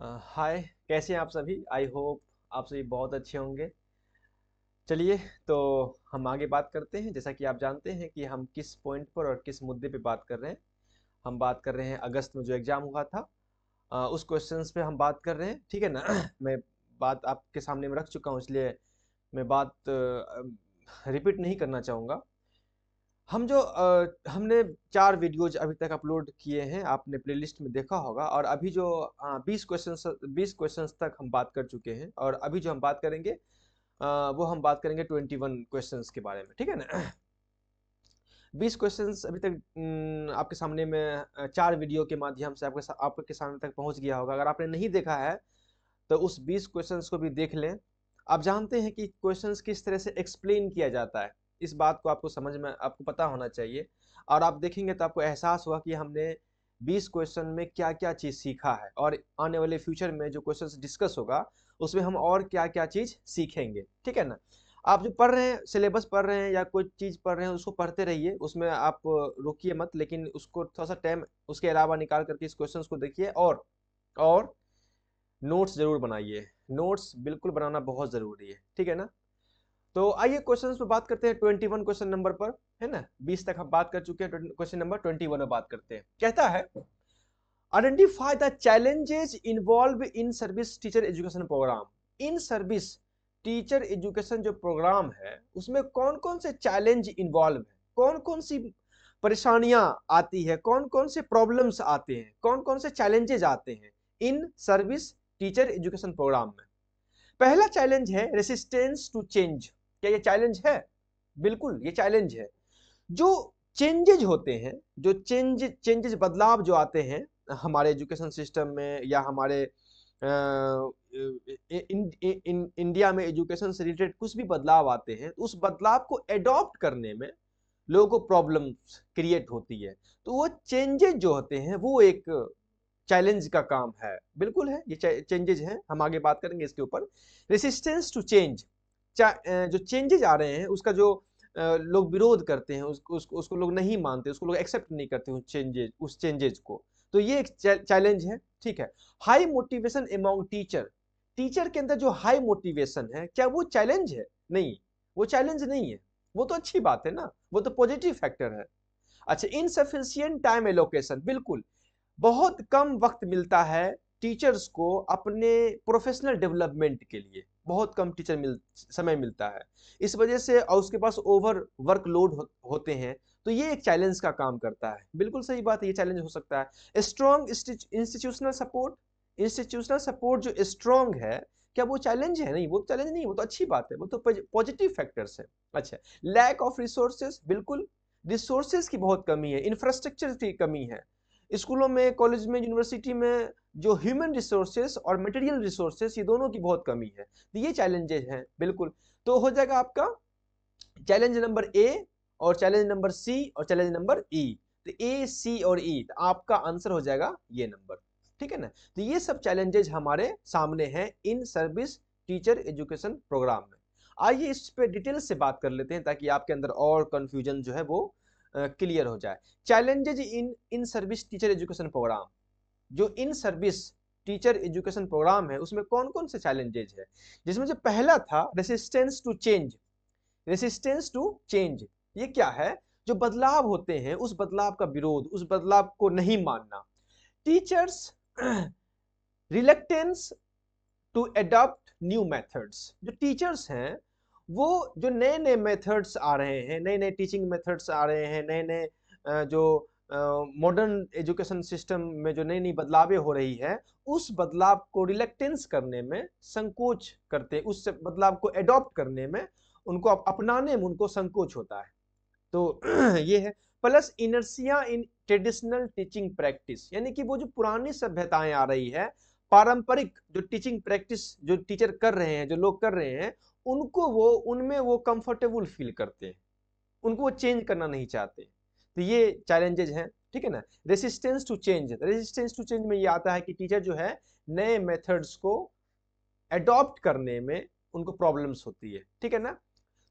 हाय, कैसे हैं आप सभी। आई होप आप सभी बहुत अच्छे होंगे। चलिए, तो हम आगे बात करते हैं। जैसा कि आप जानते हैं कि हम किस पॉइंट पर और किस मुद्दे पे बात कर रहे हैं। हम बात कर रहे हैं अगस्त में जो एग्ज़ाम हुआ था, उस क्वेश्चंस पे हम बात कर रहे हैं, ठीक है ना। मैं बात आपके सामने में रख चुका हूँ, इसलिए मैं बात रिपीट नहीं करना चाहूँगा। हमने 4 वीडियोज़ अभी तक अपलोड किए हैं, आपने प्लेलिस्ट में देखा होगा। और अभी जो 20 क्वेश्चंस तक हम बात कर चुके हैं, और अभी जो हम बात करेंगे वो हम बात करेंगे 21 क्वेश्चंस के बारे में, ठीक है ना। 20 क्वेश्चंस अभी तक आपके सामने में 4 वीडियो के माध्यम से आपके सामने तक पहुंच गया होगा। अगर आपने नहीं देखा है तो उस 20 क्वेश्चंस को भी देख लें। आप जानते हैं कि क्वेश्चंस किस तरह से एक्सप्लेन किया जाता है, इस बात को आपको समझ में आपको पता होना चाहिए। और आप देखेंगे तो आपको एहसास होगा कि हमने 20 क्वेश्चन में क्या-क्या चीज़ सीखा है, और आने वाले फ्यूचर में जो क्वेश्चंस डिस्कस होगा उसमें हम और क्या-क्या चीज़ सीखेंगे, ठीक है ना। आप जो पढ़ रहे हैं, सिलेबस पढ़ रहे हैं या कोई चीज़ पढ़ रहे हैं, उसको पढ़ते रहिए, उसमें आप रुकिए मत, लेकिन उसको थोड़ा-सा टाइम उसके अलावा निकाल कर के इस क्वेश्चंस को देखिए। और नोट्स ज़रूर बनाइए। नोट्स बिल्कुल बनाना बहुत ज़रूरी है, ठीक है ना। तो आइए क्वेश्चंस पे बात करते हैं 21 क्वेश्चन नंबर पर, है ना। 20 तक हम बात कर चुके हैं, क्वेश्चन नंबर 21 में बात करते हैं। कहता है, identify the challenges involve in service teacher education program. In service teacher education जो प्रोग्राम है, उसमें कौन कौन से चैलेंज इन्वॉल्व है, कौन कौन सी परेशानियां आती है, कौन कौन से प्रॉब्लम्स आते हैं, कौन कौन से चैलेंजेस आते हैं in service teacher education program में। पहला चैलेंज है रेसिस्टेंस टू चेंज। क्या ये चैलेंज है? बिल्कुल ये चैलेंज है। जो चेंजेज होते हैं, जो चेंजेज बदलाव जो आते हैं हमारे एजुकेशन सिस्टम में, या हमारे इंडिया में एजुकेशन से रिलेटेड कुछ भी बदलाव आते हैं, तो उस बदलाव को एडॉप्ट करने में लोगों को प्रॉब्लम्स क्रिएट होती है। तो वो चेंजेज जो होते हैं वो एक चैलेंज का काम है। बिल्कुल है, ये चेंजेज हैं, हम आगे बात करेंगे इसके ऊपर। रेसिस्टेंस टू चेंज, जो चेंजेज आ रहे हैं उसका जो लोग विरोध करते हैं, उसको लोग नहीं मानते, उसको लोग एक्सेप्ट नहीं करते उस चेंजेज को। तो ये एक चैलेंज है, ठीक है। High motivation among teacher. Teacher के अंदर जो हाई मोटिवेशन है, क्या वो चैलेंज है? नहीं, वो चैलेंज नहीं है। वो तो अच्छी बात है ना, वो तो पॉजिटिव फैक्टर है। अच्छा, इनसफिशियंट टाइम एलोकेशन। बिल्कुल, बहुत कम वक्त मिलता है टीचर्स को अपने प्रोफेशनल डेवलपमेंट के लिए। बहुत कम समय मिलता है, इस वजह से, और उसके पास ओवर वर्कलोड होते हैं। तो ये एक चैलेंज का काम करता है। बिल्कुल सही बात है, ये चैलेंज हो सकता है। Strong institutional support. Institutional support जो स्ट्रॉन्ग है, क्या वो चैलेंज है? नहीं, वो चैलेंज नहीं, वो तो अच्छी बात है, वो तो पॉजिटिव फैक्टर्स है। अच्छा, लैक ऑफ रिसोर्सेज। बिल्कुल, रिसोर्सेज की बहुत कमी है, इंफ्रास्ट्रक्चर की कमी है। स्कूलों में, कॉलेज में, यूनिवर्सिटी में जो ह्यूमन रिसोर्सेस और मटेरियल रिसोर्सेस, ये दोनों की बहुत कमी है। तो ये चैलेंजेस हैं, बिल्कुल। तो हो जाएगा आपका चैलेंज नंबर ए, और चैलेंज नंबर सी, और चैलेंज नंबर ई। तो ए, सी और ई, तो आपका आंसर हो जाएगा ये नंबर, ठीक है ना। तो ये सब चैलेंजेस हमारे सामने हैं in service teacher education program में। आइए इस पे डिटेल से बात कर लेते हैं, ताकि आपके अंदर और कंफ्यूजन जो है वो क्लियर हो जाए। Challenges in in service teacher education program. जो in service teacher education program है, उसमें कौन कौन से चैलेंजेज है। जिसमें जो पहला था resistance to change. Resistance to change, ये क्या है? जो बदलाव होते हैं, उस बदलाव का विरोध, उस बदलाव को नहीं मानना। Teachers reluctance to adopt new methods. जो टीचर्स हैं, वो जो नए नए मेथड्स आ रहे हैं, नए नए टीचिंग मेथड्स आ रहे हैं, नए नए जो मॉडर्न एजुकेशन सिस्टम में जो नई नई बदलावें हो रही है, उस बदलाव को रिलेक्टेंस करने में संकोच करते, उस बदलाव को एडॉप्ट करने में, उनको अपनाने में उनको संकोच होता है। तो ये है। Plus inertia in traditional teaching practice, यानी कि वो जो पुरानी सभ्यताएं आ रही है, पारंपरिक जो टीचिंग प्रैक्टिस जो टीचर कर रहे हैं, जो लोग कर रहे हैं, उनको वो उनमें वो कंफर्टेबल फील करते हैं, उनको वो चेंज करना नहीं चाहते। तो ये चैलेंजेस हैं, ठीक है ना। Resistance to change, resistance to change में ये आता है कि टीचर जो है नए मेथड्स को अडॉप्ट करने में उनको प्रॉब्लम्स होती है, ठीक है ना।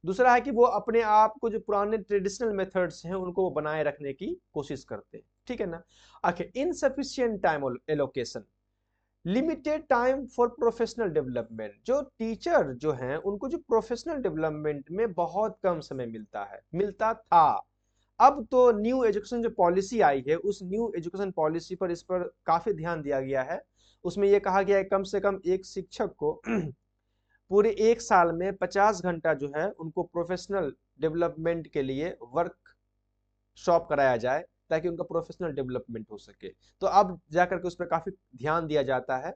दूसरा है कि वो अपने आप को, जो पुराने ट्रेडिशनल मेथड्स हैं, उनको वो बनाए रखने की कोशिश करते हैं, ठीक है ना। आखिर insufficient time allocation. Limited time for professional development, जो टीचर जो हैं उनको जो प्रोफेशनल डेवलपमेंट में बहुत कम समय मिलता था। अब तो न्यू एजुकेशन जो पॉलिसी आई है, उस न्यू एजुकेशन पॉलिसी पर इस पर काफी ध्यान दिया गया है। उसमें यह कहा गया है कम से कम एक शिक्षक को पूरे एक साल में 50 घंटा जो है उनको प्रोफेशनल डेवलपमेंट के लिए वर्क शॉप कराया जाए, ताकि उनका प्रोफेशनल डेवलपमेंट हो सके। तो अब जाकर के उस पर काफी ध्यान दिया जाता है।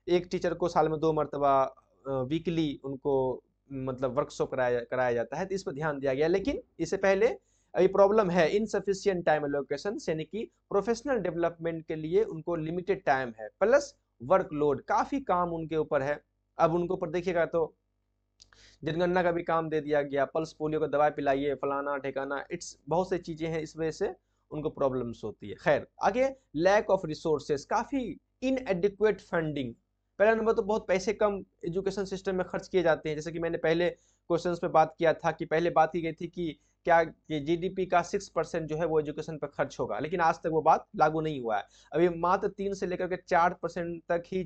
एक टीचर को साल में 2 मरतबा वीकली उनको मतलब वर्कशॉप कराया कराया जाता है, तो इस पर ध्यान दिया गया। लेकिन इससे पहले अभी प्रॉब्लम है इनसफिशिएंट टाइम एलोकेशन, यानी कि प्रोफेशनल डेवलपमेंट के लिए उनको लिमिटेड टाइम है, प्लस वर्कलोड, काफी काम उनके ऊपर है। अब उनको ऊपर देखिएगा तो जनगणना का भी काम दे दिया गया, पल्स पोलियो का दवा पिलाइए, फलाना ठिकाना, इट्स बहुत सी चीजें हैं, इस वजह से उनको प्रॉब्लम्स होती है। खैर आगे, लैक ऑफ रिसोर्सेस, काफी इनएडिक्वेट फंडिंग। पहला नंबर तो बहुत पैसे कम एजुकेशन सिस्टम में खर्च किए जाते हैं। जैसे कि मैंने पहले क्वेश्चंस पे बात किया था कि पहले बात की गई थी कि क्या जीडीपी का 6% जो है वो एजुकेशन पर खर्च होगा, लेकिन आज तक वो बात लागू नहीं हुआ है। अभी मात्र 3 से लेकर के 4% तक ही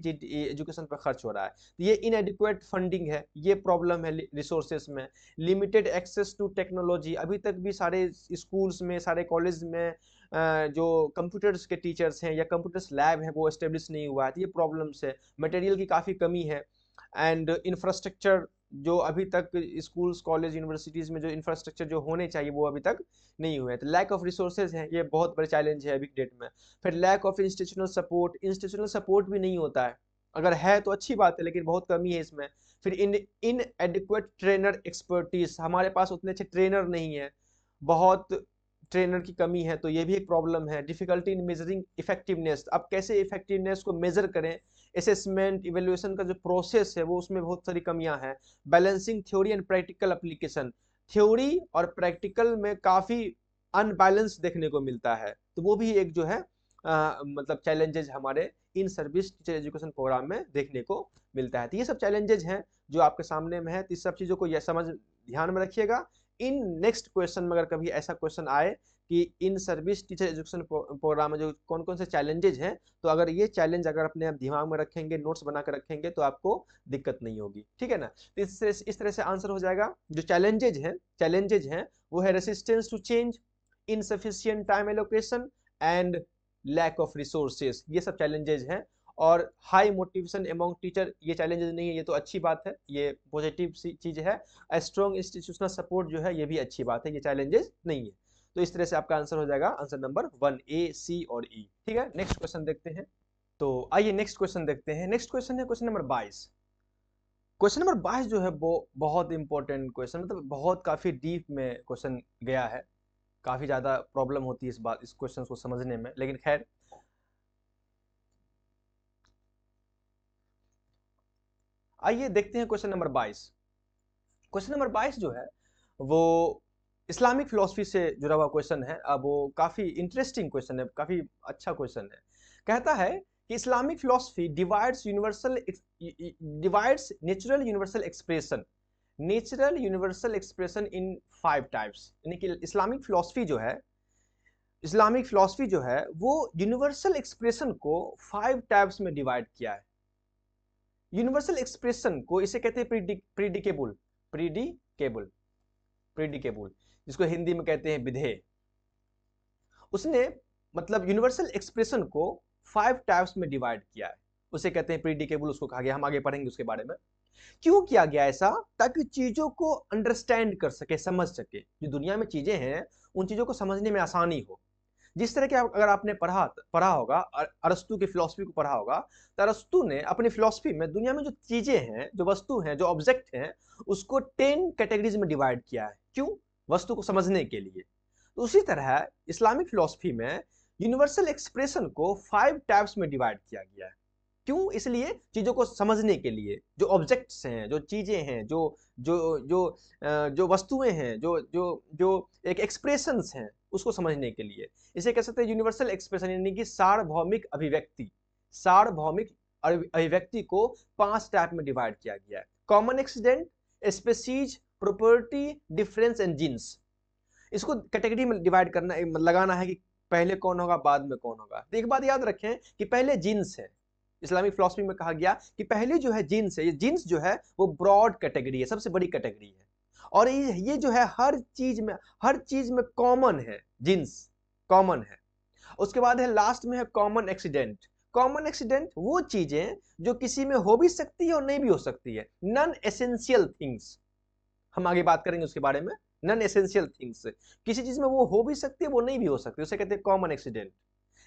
एजुकेशन पर खर्च हो रहा है। तो ये इनएडिक्वेट फंडिंग है, ये प्रॉब्लम है रिसोर्सेस में। लिमिटेड एक्सेस टू टेक्नोलॉजी, अभी तक भी सारे स्कूल्स में, सारे कॉलेज में जो कंप्यूटर्स के टीचर्स हैं या कंप्यूटर्स लैब है वो एस्टेब्लिश नहीं हुआ है, तो ये प्रॉब्लम्स है। मटेरियल की काफ़ी कमी है। एंड इंफ्रास्ट्रक्चर, जो अभी तक स्कूल्स कॉलेज यूनिवर्सिटीज में जो इंफ्रास्ट्रक्चर जो होने चाहिए वो अभी तक नहीं हुए हैं। तो लैक ऑफ रिसोर्सेज है, ये बहुत बड़े चैलेंज है अभी डेट में। फिर लैक ऑफ इंस्टीट्यूशनल सपोर्ट भी नहीं होता है, अगर है तो अच्छी बात है, लेकिन बहुत कमी है इसमें। फिर इन एडिक्वेट ट्रेनर एक्सपर्टीज, हमारे पास उतने अच्छे ट्रेनर नहीं है, बहुत ट्रेनर की कमी है, तो ये भी एक प्रॉब्लम है। डिफिकल्टी इन मेजरिंग इफेक्टिवनेस, अब कैसे इफेक्टिवनेस को मेजर करें, असेसमेंट इवेल्युएशन का जो प्रोसेस है वो, उसमें बहुत सारी कमियां हैं। Balancing theory and practical application, theory और प्रैक्टिकल में काफी अनबैलेंस देखने को मिलता है, तो वो भी एक जो है मतलब चैलेंजेस हमारे in service teacher education program में देखने को मिलता है। तो ये सब चैलेंजेस हैं जो आपके सामने में है, तो इस सब चीजों को यह समझ ध्यान में रखिएगा। इन नेक्स्ट क्वेश्चन में अगर कभी ऐसा क्वेश्चन आए कि in service teacher education program में जो कौन कौन से चैलेंजेज हैं, तो अगर ये चैलेंज अगर अपने आप दिमाग में रखेंगे, नोट्स बना कर रखेंगे, तो आपको दिक्कत नहीं होगी, ठीक है ना। तो इस तरह से आंसर हो जाएगा। जो चैलेंजेज हैं वो है resistance to change, insufficient time allocation and lack of resources, ये सब चैलेंजेज हैं। और हाई मोटिवेशन अमंग टीचर, ये चैलेंजेस नहीं है, ये तो अच्छी बात है, ये पॉजिटिव सी चीज है। स्ट्रॉन्ग इंस्टीट्यूशनल सपोर्ट जो है ये भी अच्छी बात है, ये चैलेंजेस नहीं है। तो इस तरह से आपका आंसर हो जाएगा आंसर नंबर 1 ए, सी और ई, ठीक है। नेक्स्ट क्वेश्चन देखते हैं। तो आइए नेक्स्ट क्वेश्चन देखते हैं। नेक्स्ट क्वेश्चन है क्वेश्चन नंबर 22। क्वेश्चन नंबर 22 जो है वो बहुत इंपॉर्टेंट क्वेश्चन, मतलब बहुत काफी डीप में क्वेश्चन गया है, काफी ज्यादा प्रॉब्लम होती है इस क्वेश्चन को समझने में, लेकिन खैर आइए देखते हैं क्वेश्चन नंबर 22। क्वेश्चन नंबर 22 जो है वो इस्लामिक फिलॉसफी से जुड़ा हुआ क्वेश्चन है। अब वो काफी इंटरेस्टिंग क्वेश्चन है, काफी अच्छा क्वेश्चन है। कहता है कि Islamic philosophy divides natural universal expression in 5 types, यानी कि इस्लामिक फिलॉसफी जो है वो यूनिवर्सल एक्सप्रेशन को 5 टाइप्स में डिवाइड किया है। यूनिवर्सल एक्सप्रेशन को इसे कहते हैं प्रीडिकेबल प्रीडिकेबल प्रीडिकेबल जिसको हिंदी में कहते हैं विधेय। उसने मतलब यूनिवर्सल एक्सप्रेशन को 5 टाइप्स में डिवाइड किया है, उसे कहते हैं प्रीडिकेबल, उसको कहा गया, हम आगे पढ़ेंगे उसके बारे में। क्यों किया गया ऐसा? ताकि चीजों को अंडरस्टैंड कर सके, समझ सके। जो दुनिया में चीजें हैं उन चीजों को समझने में आसानी हो। जिस तरह के अगर आपने पढ़ा होगा, अरस्तु की फिलॉसफी को पढ़ा होगा, तो अरस्तु ने अपनी फिलॉसफी में दुनिया में जो चीजें हैं, जो वस्तु हैं, जो ऑब्जेक्ट हैं, उसको 10 कैटेगरीज में डिवाइड किया है। क्यों? वस्तु को समझने के लिए। तो उसी तरह इस्लामिक फिलॉसफी में यूनिवर्सल एक्सप्रेशन को 5 टाइप्स में डिवाइड किया गया है। क्यों? इसलिए चीजों को समझने के लिए, जो ऑब्जेक्ट्स हैं, जो चीजें हैं, जो जो जो जो वस्तुएं हैं, जो जो जो एक एक्सप्रेशंस हैं, उसको समझने के लिए। इसे कह सकते हैं यूनिवर्सल एक्सप्रेशन, यानी कि सार्वभौमिक अभिव्यक्ति को 5 टाइप में डिवाइड किया गया है। Common accident, species, property, difference and genus. इसको कैटेगरी में डिवाइड करना, लगाना है कि पहले कौन होगा बाद में कौन होगा। तो एक बात याद रखें कि पहले जीन्स है, इस्लामिक फिलॉसफी में कहा गया कि पहले जो है जीन्स है, ये जीन्स जो है वो ब्रॉड कैटेगरी है, सबसे बड़ी कैटेगरी है, और ये जो है हर चीज में कॉमन है, जीन्स कॉमन है। उसके बाद है लास्ट में है कॉमन एक्सीडेंट। कॉमन एक्सीडेंट वो चीजें जो किसी में हो भी सकती है और नहीं भी हो सकती है, नॉन एसेंशियल थिंग्स, हम आगे बात करेंगे उसके बारे में। नॉन एसेंशियल थिंग्स, किसी चीज में वो हो भी सकती है वो नहीं भी हो सकती, उसे कहते हैं कॉमन एक्सीडेंट।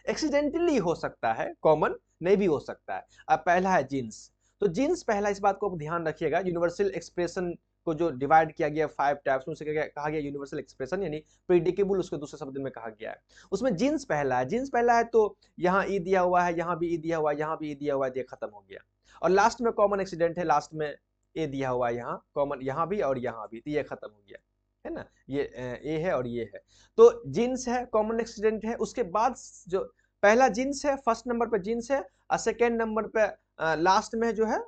एक्सीडेंटली हो सकता है, कॉमन नहीं भी हो सकता है। अब पहला है जीन्स, तो जीन्स पहला, इस बात को ध्यान रखिएगा, यूनिवर्सल एक्सप्रेशन को जो डिवाइड किया गया 5 टाइप्स में, उसे कहा गया यूनिवर्सल एक्सप्रेशन, यानी प्रिडिकेबल, उसके दूसरे शब्द में कहा गया है। उसमें जीन्स पहला है, जीन्स पहला है तो यहाँ ई दिया हुआ है, यहाँ भी ई दिया हुआ है, यहाँ भी ई दिया हुआ है, ये खत्म हो गया। और लास्ट में कॉमन एक्सीडेंट है, लास्ट में ए दिया हुआ है, यहाँ कॉमन, यहाँ भी और यहाँ भी, तो ये खत्म हो गया है ना, ये ए है और ये है। तो जीन्स है, कॉमन एक्सीडेंट है, उसके बाद जो पहला जीन्स है, फर्स्ट नंबर पे जीन्स है, और सेकेंड नंबर पे लास्ट में जो है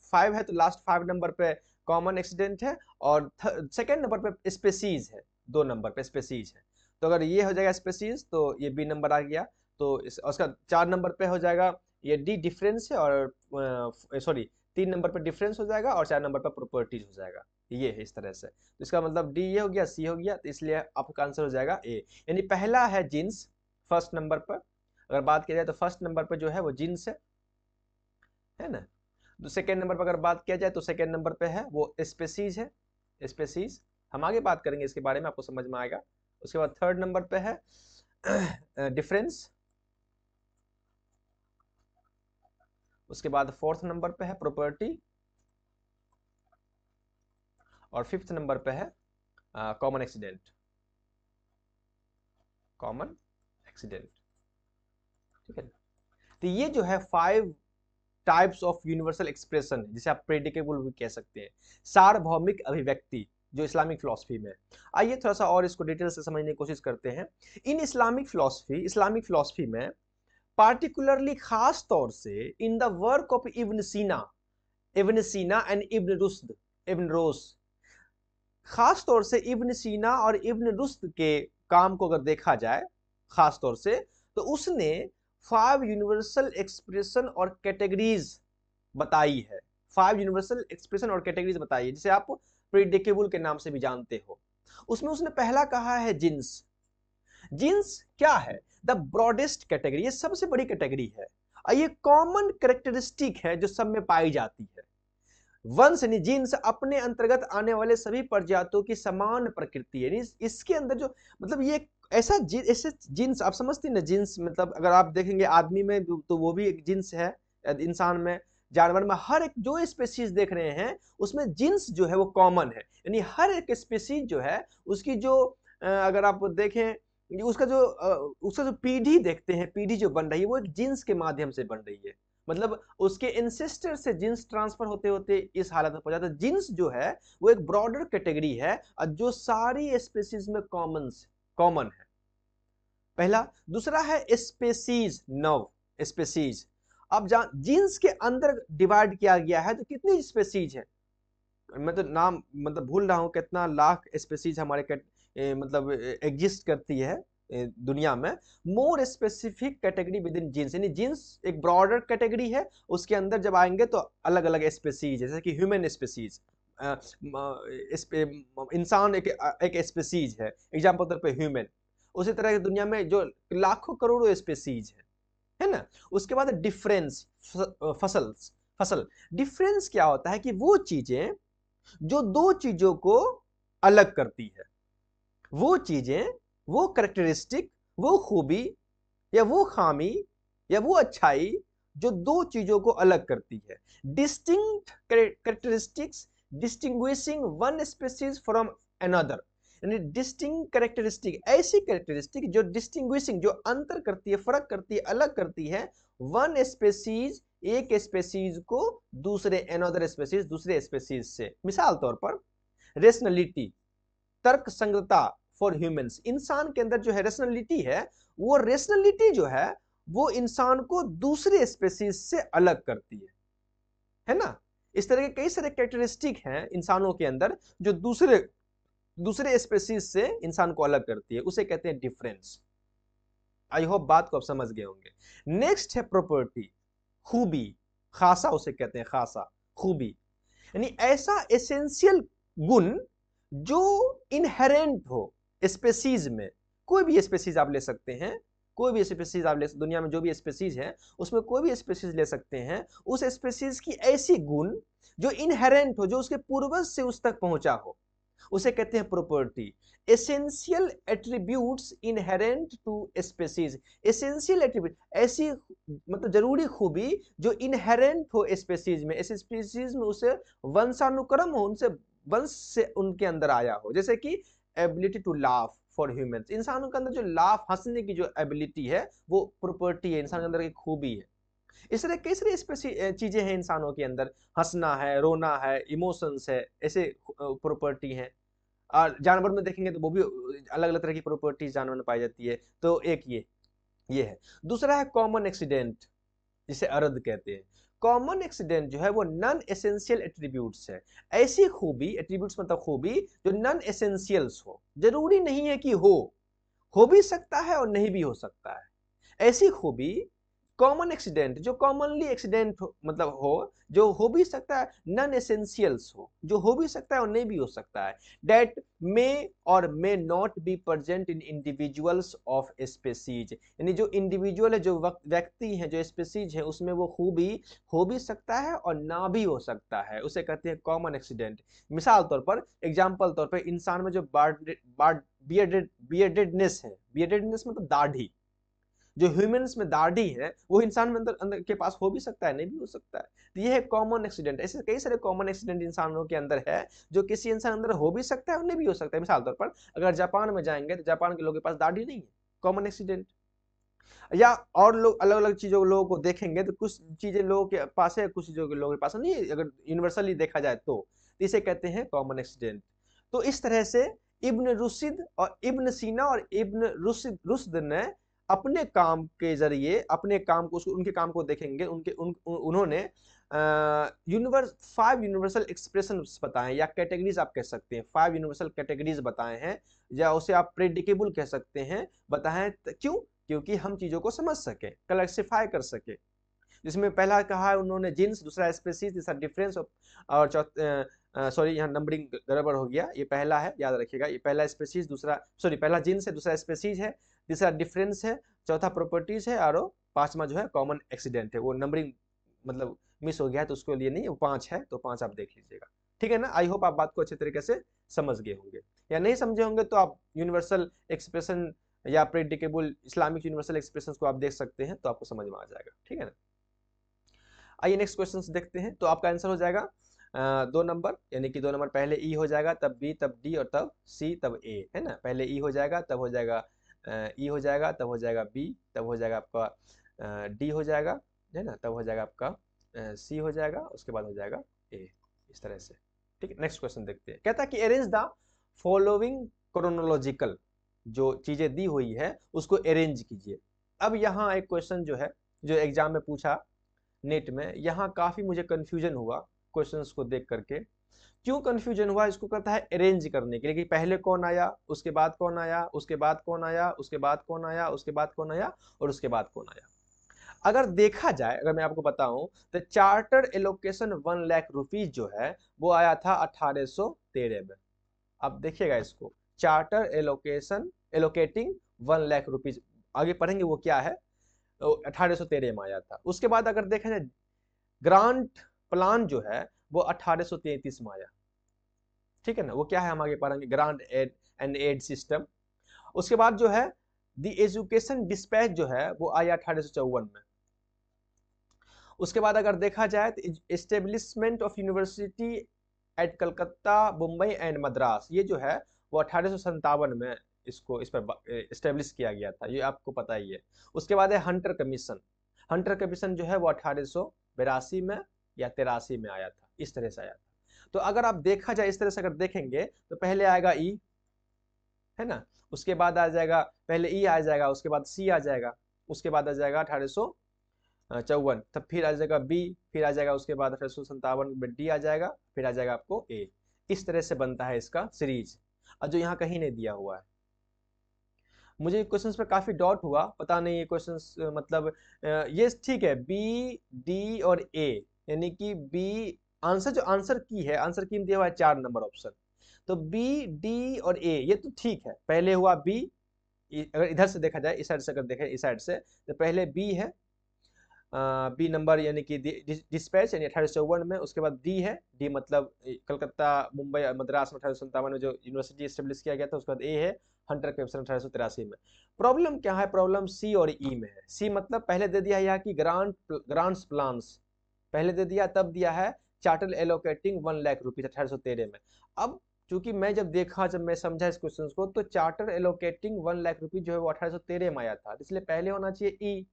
5 है, तो लास्ट 5 नंबर पे कॉमन एक्सीडेंट है, और सेकेंड नंबर पे स्पेसीज है, 2 नंबर पे स्पेसीज है। तो अगर ये हो जाएगा स्पेसीज तो ये बी नंबर आ गया, तो उसका 4 नंबर पे हो जाएगा ये डी डिफरेंस है, और सॉरी 3 नंबर पे डिफरेंस हो जाएगा, और 4 नंबर पे प्रॉपर्टीज हो जाएगा। ये है इस तरह से, तो इसका मतलब डी ये हो गया, सी हो गया, तो इसलिए आपका आंसर हो जाएगा ए। यानी पहला है जीन्स फर्स्ट नंबर पर, अगर बात की जाए तो फर्स्ट नंबर पर जो है वो जीन्स है ना। तो सेकेंड नंबर पर अगर बात किया जाए तो सेकेंड नंबर पे है वो स्पेसीज है, स्पेसीज, हम आगे बात करेंगे इसके बारे में, आपको समझ में आएगा। उसके बाद थर्ड नंबर पे है डिफरेंस, उसके बाद फोर्थ नंबर पे है प्रॉपर्टी, और फिफ्थ नंबर पे है कॉमन एक्सीडेंट, कॉमन एक्सीडेंट, ठीक है। तो ये जो है 5 टाइप्स ऑफ यूनिवर्सल एक्सप्रेशन है, जिसे आप प्रेडिकेबल भी कह सकते हैं, सार्वभौमिक अभिव्यक्ति, जो इस्लामिक फिलॉसफी में। आइए थोड़ा सा और इसको डिटेल से समझने की कोशिश करते हैं। इन इस्लामिक फिलॉसफी में पार्टिकुलरली खास तौर से इन द वर्क ऑफ इब्न सीना एंड इब्न रोस, खास तौर से इब्न सीना और इब्न रुश्द के काम को अगर देखा जाए खास तौर से, तो उसने 5 यूनिवर्सल एक्सप्रेशन और कैटेगरीज बताई है, 5 यूनिवर्सल एक्सप्रेशन और कैटेगरीज बताई है, जिसे आप प्रिडिकेबल के नाम से भी जानते हो। उसमें उसने पहला कहा है जिन्स। जिन्स क्या है? द ब्रॉडेस्ट कैटेगरी, ये सबसे बड़ी कैटेगरी है, और ये कॉमन कैरेक्टरिस्टिक है जो सब में पाई जाती है। वंश यानी जीन्स अपने अंतर्गत आने वाले सभी प्रजातियों की समान प्रकृति है, इसके अंदर जो मतलब ये ऐसे जीन्स आप समझते हैं ना, जीन्स मतलब अगर आप देखेंगे आदमी में तो वो भी एक जीन्स है, इंसान में, जानवर में, हर एक जो स्पेसीज देख रहे हैं उसमें जीन्स जो है वो कॉमन है, यानी हर एक स्पेसीज जो है उसकी जो अगर आप देखें उसका जो पीढ़ी देखते हैं, पीढ़ी जो बन रही है वो एक जीन्स के माध्यम से बन रही है, मतलब उसके एंसेस्टर से जीन्स ट्रांसफर होते होते इस हालत में पहुंच जाता है। जीन्स जो है वो एक ब्रॉडर कैटेगरी है और जो सारी स्पेसीज में कॉमन है, पहला। दूसरा है स्पेसीज, नव स्पेसीज। अब जीन्स के अंदर डिवाइड किया गया है तो कितनी स्पेसीज है, मैं तो नाम मतलब भूल रहा हूं, कितना लाख स्पेसीज हमारे मतलब एग्जिस्ट करती है दुनिया में। More specific category within genus, यानी जीन्स एक ब्रॉडर कैटेगरी है, उसके अंदर जब आएंगे तो अलग अलग स्पेसीज, जैसे कि ह्यूमन स्पेसीज, इंसान एक स्पेसीज है, एग्जाम्पल तौर पे ह्यूमन। उसी तरह की दुनिया में जो लाखों करोड़ों स्पेसीज है ना। उसके बाद डिफरेंस, फसल। डिफरेंस क्या होता है कि वो चीजें जो दो चीजों को अलग करती है, वो चीजें, वो कैरेक्टरिस्टिक, वो खूबी या वो खामी या वो अच्छाई जो दो चीजों को अलग करती है। Distinct characteristics distinguishing one species from another, यानी डिस्टिंक्ट कैरेक्टरिस्टिक, ऐसी कैरेक्टरिस्टिक जो डिस्टिंग्विशिंग, जो अंतर करती है, फर्क करती है, अलग करती है वन स्पीशीज, एक स्पीशीज को दूसरे अनदर स्पीशीज, दूसरे स्पीशीज से। मिसाल तौर पर रेशनलिटी, तर्क संगतता फॉर ह्यूमंस, इंसान के अंदर जो है रेशनलिटी है, वो रेशनलिटी जो है वो इंसान को दूसरे स्पीशीज से अलग करती है ना। इस तरह के कई सारे कैरेक्टरिस्टिक हैं इंसानों के अंदर जो दूसरे स्पीशीज से इंसान को अलग करती है, उसे कहते हैं डिफरेंस। आई होप बात को आप समझ गए होंगे। नेक्स्ट है प्रॉपर्टी। खूबी, खासा उसे कहते हैं, खासा, खूबी, यानी ऐसा एसेंशियल गुण जो इनहेरेंट हो स्पेसीज में। कोई भी स्पेसीज आप ले सकते हैं, कोई भी स्पेसीज आप ले, दुनिया में जो भी स्पेसीज है उसमें कोई भी स्पेसीज ले सकते हैं, उस स्पेसीज की ऐसी गुण जो इनहेरेंट हो, जो उसके पूर्वज से उस तक पहुंचा हो, उसे कहते हैं property. Essential attributes inherent to species, essential attribute ऐसी मतलब जरूरी खूबी जो इनहेरेंट हो स्पेसीज में, इस स्पेसीज में उसे वंशानुक्रम हो, उनसे वंश से उनके अंदर आया हो। जैसे कि ability to laugh for humans, इंसानों के अंदर जो लाफ, हंसने की जो एबिलिटी है वो प्रॉपर्टी है, इंसान के अंदर की खूबी है। इस तरह कई सारी चीजें हैं इंसानों के अंदर, हंसना है, रोना है, इमोशंस है, ऐसे प्रॉपर्टी हैं। और जानवर में देखेंगे तो वो भी अलग अलग तरह की प्रॉपर्टीज जानवर में पाई जाती है। तो एक ये है। दूसरा है कॉमन एक्सीडेंट, जिसे अर्ध कहते हैं। कॉमन एक्सीडेंट जो है वो नॉन एसेंशियल एट्रीब्यूट्स है, ऐसी खूबी, एट्रीब्यूट्स मतलब खूबी जो नॉन एसेंशियल्स हो, जरूरी नहीं है कि हो भी सकता है और नहीं भी हो सकता है। ऐसी खूबी कॉमन एक्सीडेंट जो कॉमनली एक्सीडेंट मतलब हो, जो हो भी सकता है, नॉन एसेंशियल्स हो, जो हो भी सकता है और नहीं भी हो सकता है। डेट मे और may not be present in individuals of species, यानी जो इंडिविजुअल है, जो व्यक्ति है, जो स्पेसीज है, उसमें वो खूबी हो भी सकता है और ना भी हो सकता है, उसे कहते हैं कॉमन एक्सीडेंट। मिसाल तौर पर, एग्जाम्पल तौर पर, इंसान में जो बियर्डेडनेस है, बियर्डेडनेस मतलब दाढ़ी, जो ह्यूमंस में दाढ़ी है वो इंसान में अंदर अंदर के पास हो भी सकता है, नहीं भी हो सकता है। तो ये है कॉमन एक्सीडेंट। ऐसे कई सारे कॉमन एक्सीडेंट इंसानों के अंदर है, जो किसी इंसान अंदर हो भी सकता है और नहीं भी हो सकता है। मिसाल तौर पर अगर जापान में जाएंगे तो जापान के लोगों के पास दाढ़ी नहीं है, कॉमन एक्सीडेंट। या और लोग अलग अलग चीजों लोगों को देखेंगे तो कुछ चीजें लोगों के पास है, कुछ चीजों के लोगों के पास नहीं है, अगर यूनिवर्सली देखा जाए तो इसे कहते हैं कॉमन एक्सीडेंट। तो इस तरह से इब्न रुशिद और इब्न सीना और इब्न रुश्द ने अपने काम के जरिए, अपने काम को, उनके काम को देखेंगे, उन्होंने फाइव यूनिवर्सल एक्सप्रेशन बताए, या कैटेगरीज आप कह सकते हैं, फाइव यूनिवर्सल कैटेगरीज बताए हैं, या उसे आप प्रेडिकेबल कह सकते हैं, बताएं। क्यों? क्योंकि हम चीजों को समझ सके, क्लासिफाई कर सके। जिसमें पहला कहा है उन्होंने जीन्स, दूसरा स्पेसीज, तीसरा डिफरेंस, और सॉरी यहाँ नंबरिंग गड़बड़ हो गया, ये पहला है, याद रखिएगा, ये पहला स्पेसीज, दूसरा सॉरी पहला जीन्स है, दूसरा स्पेसीज है, तीसरा डिफरेंस है, चौथा प्रॉपर्टीज है, और पांचवा जो है कॉमन एक्सीडेंट है। वो नंबरिंग मतलब मिस हो गया है तो उसके लिए नहीं, वो 5 है, तो 5 आप देख लीजिएगा। ठीक है ना? आई होप आप बात को अच्छे तरीके से समझ गए होंगे, या नहीं समझे होंगे तो आप यूनिवर्सल एक्सप्रेशन या प्रेडिकेबल इस्लामिक यूनिवर्सल एक्सप्रेशंस को आप देख सकते हैं, तो आपको समझ में आ जाएगा। ठीक है ना? आइए नेक्स्ट क्वेश्चन देखते हैं। तो आपका आंसर हो जाएगा 2 नंबर, यानी कि 2 नंबर पहले ई हो जाएगा, तब बी, तब डी, और तब सी, तब ए, है ना? पहले ई हो जाएगा, तब हो जाएगा ई हो जाएगा, तब हो जाएगा बी, तब हो जाएगा आपका डी हो जाएगा, है ना? तब हो जाएगा आपका सी हो जाएगा, उसके बाद हो जाएगा ए, इस तरह से। ठीक है, नेक्स्ट क्वेश्चन देखते हैं। कहता है कि अरेंज द फॉलोइंग क्रोनोलॉजिकल, जो चीजें दी हुई है उसको अरेंज कीजिए। अब यहाँ एक क्वेश्चन जो है, जो एग्जाम में पूछा नेट में, यहाँ काफी मुझे कंफ्यूजन हुआ क्वेश्चंस को देख करके। क्यों कंफ्यूजन हुआ? इसको कहता है अरेंज करने के लिए, कि पहले कौन आया, उसके बाद कौन आया, उसके बाद कौन आया, उसके बाद कौन आया, उसके बाद कौन आया, और उसके बाद कौन आया। अगर देखा जाए, अगर मैं आपको बताऊं, तो चार्टर एलोकेशन 1 लाख रुपीज जो है वो आया था 1813 में। अब देखिएगा इसको, charter allocation, allocating 1 lakh rupees, आगे पढ़ेंगे वो क्या है, तो 1813 में आया था। उसके बाद अगर देखा जाए ग्रांट प्लान जो है वो 1833 में आया। ठीक है ना? वो क्या है हम आगे पढ़ेंगे, ग्रांट एड सिस्टम। उसके बाद जो है द एजुकेशन डिस्पैच जो है वो आया 1854 में। उसके बाद अगर देखा जाए तो establishment of university at Calcutta, Mumbai and Madras, ये जो है वो 1857 में इस पर एस्टेब्लिश किया गया था, ये आपको पता ही है। उसके बाद है हंटर कमीशन। हंटर कमीशन जो है वो 1882 में या 83 में आया था, इस तरह से आया था। तो अगर आप देखा जाए इस तरह से अगर देखेंगे तो पहले आएगा ई, है ना? उसके बाद आ जाएगा, पहले ई आ जाएगा, उसके बाद सी आ जाएगा, उसके बाद आ जाएगा 1854, तब फिर आ जाएगा बी, फिर आ जाएगा उसके बाद 1857 में डी आ जाएगा, फिर आ जाएगा आपको ए। इस तरह से बनता है इसका सीरीज, और जो यहाँ कहीं नहीं दिया हुआ है। मुझे क्वेश्चंस पे काफी डाउट हुआ, पता नहीं ये क्वेश्चंस मतलब ये ठीक है, बी डी और ए, यानी कि बी आंसर, जो आंसर की है, आंसर की में दिया हुआ है 4 नंबर ऑप्शन, तो बी डी और ए ये तो ठीक है। पहले हुआ बी, अगर इधर से देखा जाए, इस साइड से अगर देखें, इस साइड से, तो पहले बी है, बी नंबर यानी कि डिस्पैच यानी 1854 में। उसके बाद डी है, डी मतलब कलकत्ता मुंबई और मद्रास में 1857 में जो यूनिवर्सिटी स्टेब्लिश किया गया था। उसके बाद ए है हंटर कमीशन 1883 में। प्रॉब्लम क्या है, प्रॉब्लम सी और ई में है। सी मतलब पहले दे दिया है यहाँ की ग्रांट्स प्लान्स, पहले दे दिया, तब दिया है चार्टर एलोकेटिंग 1 लाख रुपीज 1813 में। अब चूंकि मैं जब देखा, जब मैं समझा इस क्वेश्चन को, तो चार्टर एलोकेटिंग 1 लाख रुपीज जो है वो 1813 में आया था, इसलिए पहले होना चाहिए ई।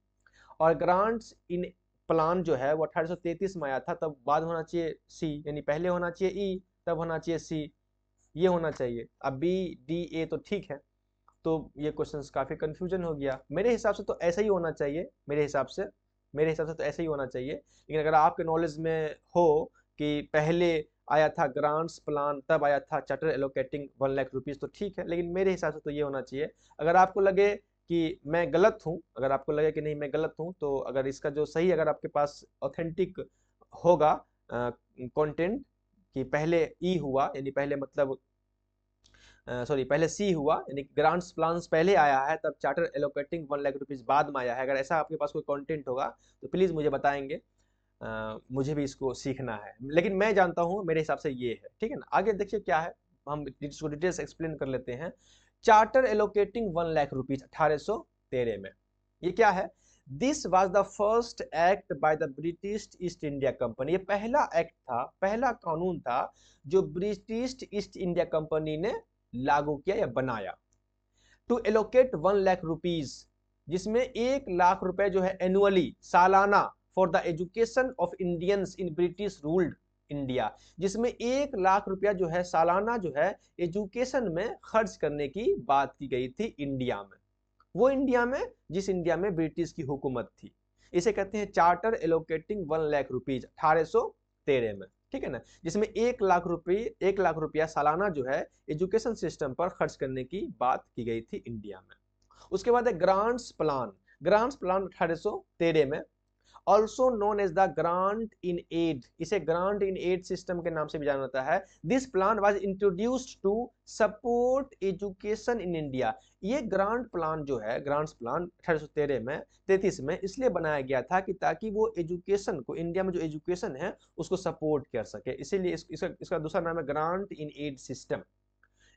और ग्रांट्स इन प्लान जो है वो 1833 में आया था, तब बाद होना चाहिए सी, यानी पहले होना चाहिए ई तब होना चाहिए सी, ये होना चाहिए। अब बी डी ए तो ठीक है, तो ये क्वेश्चंस काफी कंफ्यूजन हो गया। मेरे हिसाब से तो ऐसा ही होना चाहिए, मेरे हिसाब से तो ऐसा ही होना चाहिए। लेकिन अगर आपके नॉलेज में हो कि पहले आया था ग्रांट्स प्लान, तब आया था चार्टर एलोकेटिंग 1 लाख रुपीज, तो ठीक है, लेकिन मेरे हिसाब से तो ये होना चाहिए। अगर आपको लगे कि मैं गलत हूँ, अगर आपको लगे कि नहीं मैं गलत हूँ, तो अगर इसका जो सही, अगर आपके पास ऑथेंटिक होगा कंटेंट कि पहले ई हुआ, यानी पहले मतलब सॉरी पहले सी हुआ, यानी ग्रांट्स प्लान्स पहले आया है, तब चार्टर एलोकेटिंग 1 लाख रुपीज बाद में आया है, अगर ऐसा आपके पास कोई कंटेंट होगा तो प्लीज मुझे बताएंगे। मुझे भी इसको सीखना है, लेकिन मैं जानता हूँ मेरे हिसाब से ये है, ठीक है ना। आगे देखिए क्या है, हम इसको डिटेल्स एक्सप्लेन कर लेते हैं। चार्टर एलोकेटिंग 1 लाख रुपीज 1813 में, ये क्या है, this was the first act by the British east India company. ये पहला एक्ट था, पहला कानून था जो ब्रिटिश ईस्ट इंडिया कंपनी ने लागू किया या बनाया। टू एलोकेट 1 लाख रुपीज, जिसमें 1 लाख रुपए जो है एनुअली, सालाना, for the education of Indians in British ruled India, जिसमें 1 लाख रुपया जो है सालाना जो है एजुकेशन में खर्च करने की बात की गई थी इंडिया में, वो इंडिया में जिस इंडिया में ब्रिटिश की हुकूमत थी। इसे कहते हैं चार्टर एलोकेटिंग 1 लाख रुपीज 1813 में, ठीक है ना, जिसमें 1 लाख रुपया सालाना जो है एजुकेशन सिस्टम पर खर्च करने की बात की गई थी इंडिया में। उसके बाद है ग्रांट्स प्लान, ग्रांट्स प्लान 1813 में, also known as the grant in aid, इसे ग्रांट इन एड सिस्टम के नाम से भी जाना जाता है। This plan was introduced to support education in India. ये ग्रांट प्लान जो है, ग्रांट्स प्लान 1813 में 33 में इसलिए बनाया गया था कि ताकि वो एजुकेशन को, इंडिया में जो एजुकेशन है उसको सपोर्ट कर सके, इसीलिए इसका दूसरा नाम है grant in aid system.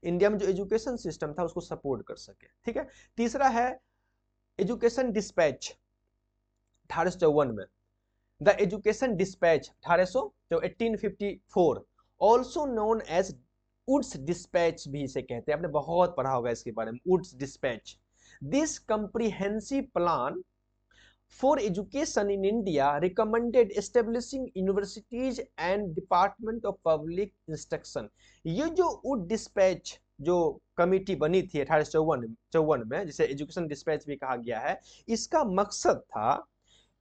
India में जो एजुकेशन सिस्टम था उसको सपोर्ट कर सके, ठीक है। तीसरा है एजुकेशन डिस्पैच 1854 में, the education dispatch 1854, also known as wood's dispatch भी इसे कहते हैं, आपने बहुत पढ़ा होगा इसके बारे में, wood's dispatch. This comprehensive plan for education in India recommended establishing universities and department of public instruction. ये जो वुड डिस्पैच जो कमिटी बनी थी 1854 में, जिसे एजुकेशन डिस्पैच भी कहा गया है, इसका मकसद था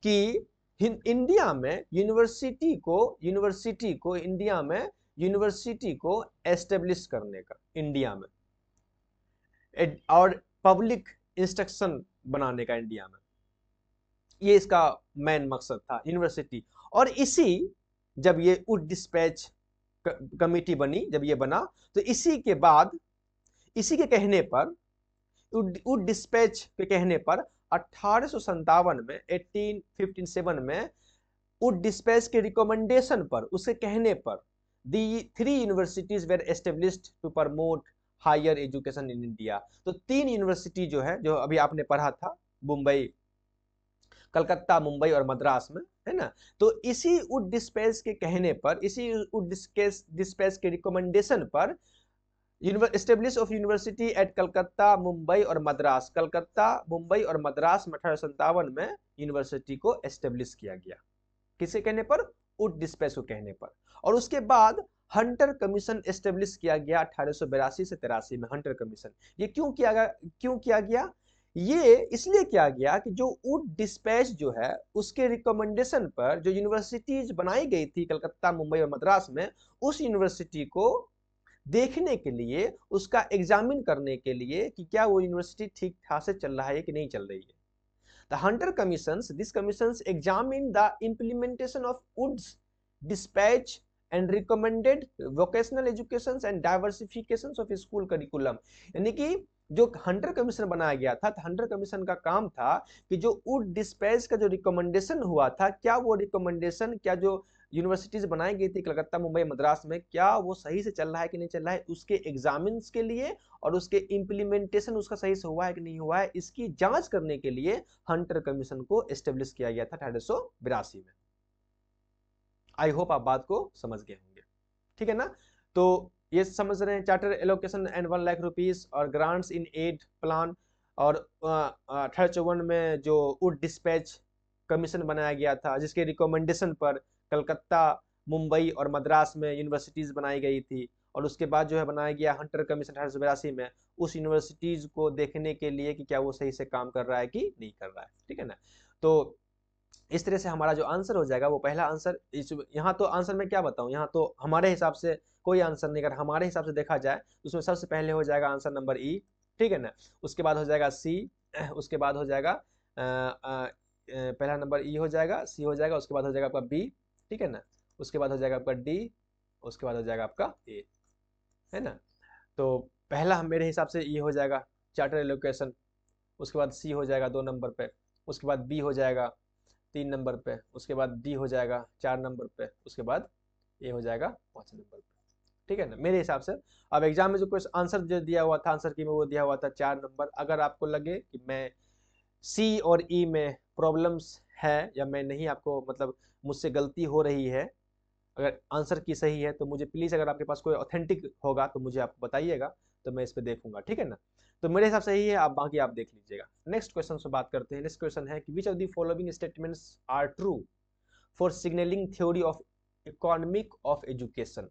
कि इंडिया में यूनिवर्सिटी को एस्टेब्लिश करने का, इंडिया में, और पब्लिक इंस्ट्रक्शन बनाने का इंडिया में, ये इसका मेन मकसद था, यूनिवर्सिटी। और इसी, जब ये वुड डिस्पैच कमिटी बनी, जब ये बना, तो इसी के बाद, इसी के कहने पर, वुड डिस्पैच के कहने पर 1857 में 1857 में वुड डिस्पैच के रिकमेंडेशन पर, उसके कहने पर, the 3 universities were established to promote higher education in India. तो 3 यूनिवर्सिटी जो है, जो अभी आपने पढ़ा था, मुंबई, कलकत्ता, मुंबई और मद्रास में, है ना। तो इसी वुड डिस्पैच के कहने पर, इसी वुड डिस्पैच के रिकमेंडेशन पर, establish of university at Calcutta, Mumbai और मद्रास, कलकत्ता, मुंबई और मद्रास में 1857 में यूनिवर्सिटी को एस्टेब्लिश किया गया, किसके कहने पर, वुड डिस्पैच को कहने पर। और उसके बाद हंटर कमीशन एस्टेब्लिश किया गया 1882 से 83 में, हंटर कमीशन। ये क्यों किया गया, ये इसलिए किया गया कि जो वुड डिस्पैच जो है उसके रिकमेंडेशन पर जो यूनिवर्सिटीज बनाई गई थी कलकत्ता, मुंबई और मद्रास में, उस यूनिवर्सिटी को देखने के लिए, उसका एग्जामिन करने के लिए कि क्या वो यूनिवर्सिटी ठीक ठाक से चल रहा है कि नहीं चल रही है। The Hunter Commissions, these commissions examine the implementation of Woods dispatch and recommended vocational educations and diversifications of school curriculum। यानी कि जो हंटर कमीशन बनाया गया था, हंटर कमीशन का काम था कि जो वुड डिस्पैच का जो रिकमेंडेशन हुआ था, क्या वो रिकमेंडेशन, क्या जो यूनिवर्सिटीज बनाई गई थी कलकत्ता, मुंबई, मद्रास में, क्या वो सही से चल रहा है कि नहीं चल रहा है, उसके एग्जामिन्स के लिए और उसके इम्प्लीमेंटेशन उसका सही से हुआ है कि नहीं हुआ है, इसकी जांच करने के लिए हंटर कमीशन को एस्टेब्लिश किया गया था 1882 में। आई होप आप बात को समझ गए होंगे, ठीक है ना। तो ये समझ रहे हैं, charter allocation and 1 lakh rupees और ग्रांट्स इन एड प्लान, और 1854 में जो वुड डिस्पैच कमीशन बनाया गया था, जिसके रिकमेंडेशन पर कलकत्ता, मुंबई और मद्रास में यूनिवर्सिटीज बनाई गई थी, और उसके बाद जो है बनाया गया हंटर कमीशन 1882 में, उस यूनिवर्सिटीज को देखने के लिए कि क्या वो सही से काम कर रहा है कि नहीं कर रहा है, ठीक है ना। तो इस तरह से हमारा जो आंसर हो जाएगा वो पहला आंसर, इस यहाँ तो आंसर में क्या बताऊं, यहाँ तो हमारे हिसाब से कोई आंसर नहीं, अगर हमारे हिसाब से देखा जाए तो उसमें सबसे पहले हो जाएगा आंसर नंबर ई, ठीक है ना। उसके बाद हो जाएगा सी, उसके बाद हो जाएगा पहला नंबर ई हो जाएगा, सी हो जाएगा, उसके बाद हो जाएगा आपका बी, ठीक है ना, उसके बाद हो जाएगा आपका डी, उसके बाद हो जाएगा आपका ए, है ना। तो पहला मेरे हिसाब से ये हो जाएगा चार्टर एलोकेशन, उसके बाद सी हो जाएगा 2 नंबर पे, उसके बाद बी हो जाएगा 3 नंबर पे, उसके बाद डी हो जाएगा 4 नंबर पे, उसके बाद ए हो जाएगा 5 नंबर पे, ठीक है ना, मेरे हिसाब से। अब एग्जाम में जो क्वेश्चन आंसर जो दिया हुआ था, आंसर की में वो दिया हुआ था 4 नंबर। अगर आपको लगे कि मैं सी और ई में प्रॉब्लम्स है या मैं नहीं, आपको मतलब मुझसे गलती हो रही है, अगर आंसर की सही है तो मुझे प्लीज, अगर आपके पास कोई ऑथेंटिक होगा तो मुझे आप बताइएगा, तो मैं इस पे देखूंगा, ठीक है ना। तो मेरे हिसाब से ही है, आप बाकी आप देख लीजिएगा। नेक्स्ट क्वेश्चन से बात करते हैं। नेक्स्ट क्वेश्चन है कि which of the following statements are true for signalling theory of economic of education.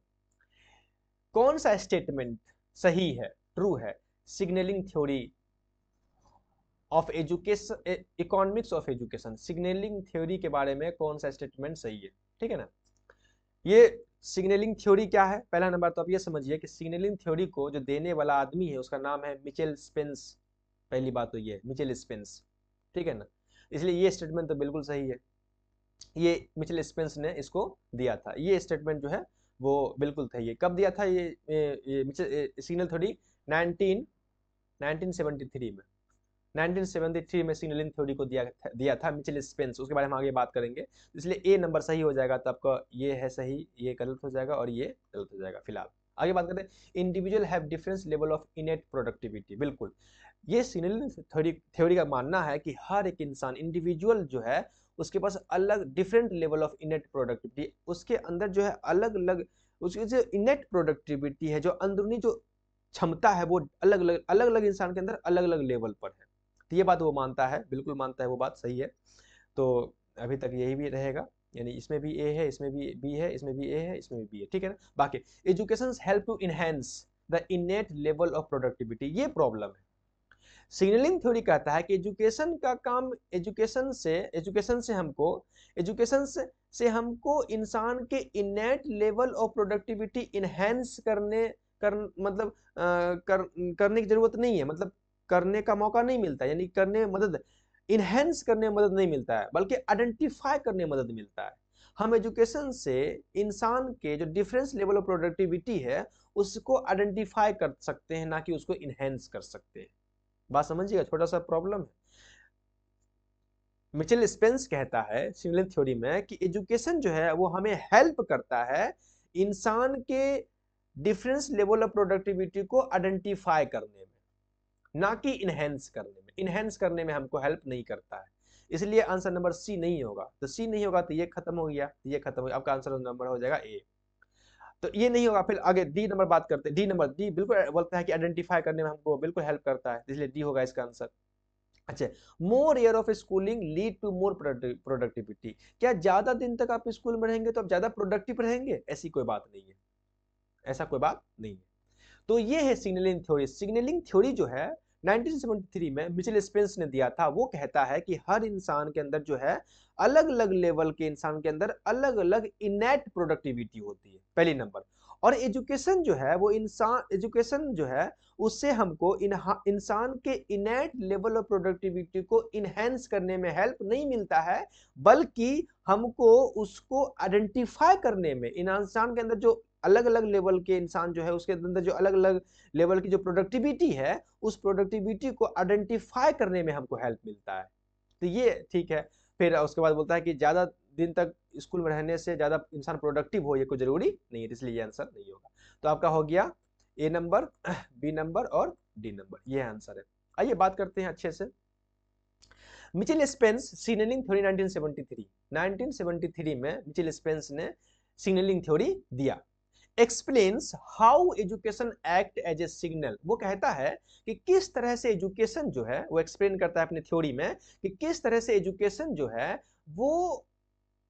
कौन सा स्टेटमेंट सही है, ट्रू है, signalling theory of education, economics of education, signalling theory के बारे में कौन सा स्टेटमेंट सही है, ठीक है ना। ये सिग्नलिंग थ्योरी क्या है, पहला नंबर तो आप ये समझिए कि सिग्नलिंग थ्योरी को जो देने वाला आदमी है उसका नाम है मिचेल स्पेंस। पहली बात तो ये मिचेल स्पेंस, ठीक है ना, इसलिए ये स्टेटमेंट तो बिल्कुल सही है, ये मिचेल स्पेंस ने इसको दिया था, ये स्टेटमेंट जो है वो बिल्कुल सही है। कब दिया था ये सिग्नल थ्योरी? 1973 में, 1973 में सिग्नलिंग थ्योरी को दिया था मिचेल स्पेंस, उसके बारे में आगे बात करेंगे। इसलिए ए नंबर सही हो जाएगा, तो आपका ये है सही, ये गलत हो जाएगा और ये गलत हो जाएगा। फिलहाल आगे बात करते हैं, individual have difference level of इनेट productivity. बिल्कुल, ये सिग्नलिंग थ्योरी का मानना है कि हर एक इंसान, इंडिविजुअल जो है, उसके पास अलग डिफरेंट लेवल ऑफ इनेट प्रोडक्टिविटी, उसके अंदर जो है अलग अलग, उसकी जो इनेट प्रोडक्टिविटी है, जो अंदरूनी जो क्षमता है, वो अलग अलग इंसान के अंदर अलग अलग लेवल पर है। तो ये बात वो मानता है, बिल्कुल मानता है, वो बात सही है। तो अभी तक यही भी रहेगा, यानी इसमें भी ए है, इसमें भी बी है, इसमें भी ए है, इसमें भी बी है, ठीक है ना। बाकी education help to enhance the innate level of productivity, ये प्रॉब्लम है। सिग्नलिंग थ्योरी कहता है कि एजुकेशन का काम, एजुकेशन से हमको इंसान के इनेट लेवल ऑफ प्रोडक्टिविटी इनहेंस मतलब करने की जरूरत नहीं है, मतलब करने का मौका नहीं मिलता, यानी करने में मदद, इनहेंस करने में मदद नहीं मिलता है, बल्कि आइडेंटिफाई करने में मदद मिलता है। हम एजुकेशन से इंसान के जो डिफरेंस लेवल ऑफ प्रोडक्टिविटी है उसको आइडेंटिफाई कर सकते हैं, ना कि उसको इनहेंस कर सकते हैं। बात समझिएगा, छोटा सा प्रॉब्लम है। मिचेल स्पेंस कहता है सिग्नलिंग थ्योरी में कि एजुकेशन जो है वो हमें हेल्प करता है इंसान के डिफरेंस लेवल ऑफ प्रोडक्टिविटी को आइडेंटिफाई करने में, ना कि इनहेंस करने में। इनहेंस करने में हमको हेल्प नहीं करता है, इसलिए आंसर नंबर सी नहीं होगा। तो सी नहीं होगा तो ये खत्म हो गया, ये खत्म हो गया, आपका आंसर नंबर हो जाएगा ए। तो ये नहीं होगा, फिर आगे डी नंबर बात करते हैं। डी बिल्कुल बोलता है कि आइडेंटिफाई करने में हमको बिल्कुल हेल्प करता है, इसलिए डी होगा इसका आंसर। अच्छा, more year of schooling lead to more productivity. क्या ज्यादा दिन तक आप स्कूल में रहेंगे तो आप ज्यादा प्रोडक्टिव रहेंगे? ऐसी कोई बात नहीं है, ऐसा कोई बात नहीं है। तो ये है सिग्नलिंग थ्योरी। सिग्नलिंग थ्योरी जो है 1973 में मिचेल स्पेंस ने दिया था, वो कहता है कि हर इंसान के अंदर जो है अलग अलग लेवल के इंसान के अंदर अलग अलग इनेट प्रोडक्टिविटी होती है, पहली नंबर। और एजुकेशन जो है वो एजुकेशन जो है उससे हमको इंसान के इनेट लेवल ऑफ प्रोडक्टिविटी को इनहेंस करने में हेल्प नहीं मिलता है, बल्कि हमको उसको आइडेंटिफाई करने में, इंसान के अंदर जो अलग अलग लेवल के इंसान जो है उसके अंदर जो अलग अलग लेवल की जो प्रोडक्टिविटी है, उस प्रोडक्टिविटी को आइडेंटिफाई करने में हमको हेल्प मिलता है। तो ये ठीक है। फिर उसके बाद बोलता है कि ज्यादा दिन तक स्कूल में रहने से ज्यादा इंसान प्रोडक्टिव हो ये कोई जरूरी नहीं है, इसलिए ये आंसर नहीं होगा। तो आपका हो गया ए नंबर, बी नंबर और डी नंबर, ये आंसर है। आइए बात करते हैं अच्छे से। मिचेल स्पेंस सिग्नलिंग थ्योरी 1973 में मिचेल स्पेंस ने सिग्नलिंग थ्योरी दिया। Explains how education act as a signal, वो कहता है कि किस तरह से एजुकेशन जो है, वो एक्सप्लेन करता है अपनी थ्योरी में कि किस तरह से एजुकेशन जो है वो